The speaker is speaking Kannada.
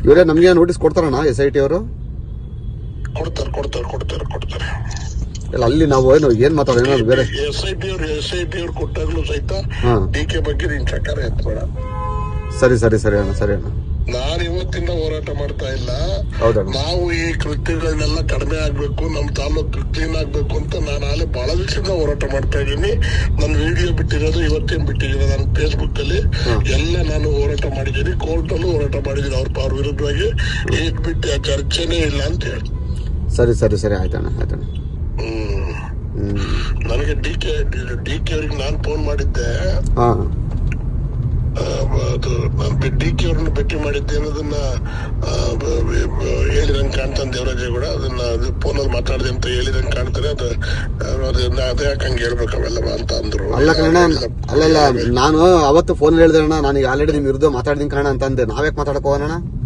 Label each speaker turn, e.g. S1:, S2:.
S1: ಇವರೇ ನಮ್ಗೆ ನೋಟಿಸ್ ಕೊಡ್ತಾರಣ್ಣ SIT ಅವರು?
S2: ಕೊಡ್ತಾರೆ.
S1: ಇಲ್ಲ ಅಲ್ಲಿ ನಾವು ಏನ್ ಮಾತಾಡೋಣ ಬೇರೆ.
S2: SIT ಅವ್ರು ಕೊಟ್ಟಾಗ್ಲೂ ಸಹಿತ DK ಬಗ್ಗೆ ನೀನ್ ಚಕಾರ ಎತ್ಬೇಡ.
S1: ಸರಿ ಅಣ್ಣ.
S2: ನಾನು ಇವತ್ತಿಂದ ಹೋರಾಟ ಮಾಡ್ತಾ ಇಲ್ಲ.
S1: ಹೌದಣ್ಣ.
S2: ನಾವು ಈ ಕೃತ್ಯಗಳನ್ನೆಲ್ಲ ಕಡಿಮೆ ಆಗ್ಬೇಕು, ನಮ್ ತಾಲೂಕು ಕ್ಲೀನ್ ಆಗ್ಬೇಕು ಅಂತ ನಾನು ಅಲ್ಲಿ ಬಹಳ ದಿವಸದಿಂದ ಹೋರಾಟ ಮಾಡ್ತಾ ಇದ್ದೀನಿ. ನನ್ನ ವಿಡಿಯೋ ಬಿಟ್ಟಿರೋದು ಇವತ್ತೇನ್ ಬಿಟ್ಟಿದ್ದೀನಿ, ನಾನು ಫೇಸ್ಬುಕ್ ಅಲ್ಲಿ ಎಲ್ಲ ನಾನು ಹೋರಾಟ ಮಾಡಿದ್ದೀನಿ, ಕೋರ್ಟ್ ಅಲ್ಲೂ ಹೋರಾಟ ಮಾಡಿದ್ದೀನಿ ಅವ್ರ ವಿರುದ್ಧವಾಗಿ. ಈಗ ಬಿಟ್ಟು ಚರ್ಚೆನೇ ಇಲ್ಲ ಅಂತ ಹೇಳಿ.
S1: ಸರಿ ಆಯ್ತಣ್ಣ.
S2: ನನಗೆ DK ಅವ್ರಿಗೆ ನಾನು ಫೋನ್ ಮಾಡಿದ್ದೆ. ನಾನು DK ಅವ್ರನ್ನ ಭೇಟಿ ಮಾಡಿದ್ದೆ ಅನ್ನೋದನ್ನ ಹೇಳಿದಂಗೆ ಕಾಣ್ತಾನೆ ದೇವರಾಜೇಗೌಡ. ಅದನ್ನ ಫೋನಲ್ಲಿ ಮಾತಾಡಿದೆ ಅಂತ ಹೇಳಿದಂಗೆ ಕಾಣ್ತಾರೆ. ಅದೇ ಯಾಕೆ ಹಂಗೆ ಹೇಳ್ಬೇಕು ಅವೆಲ್ಲ ಅಂತ ಅಂದ್ರು.
S1: ಅಲ್ಲ ನಾನು ಅವತ್ತು ಫೋನ್ ಹೇಳಿದೆ ಅಣ್ಣ, ನಾನು ಆಲ್ರೆಡಿ ನಿಮ್ ವಿರುದ್ಧ ಮಾತಾಡಿದೀನಿ ಕಾರಣ ಅಂತ ಅಂದೆ. ನಾವ್ಯಾಕೆ ಮಾತಾಡಕ್ ಹೋಗೋಣ?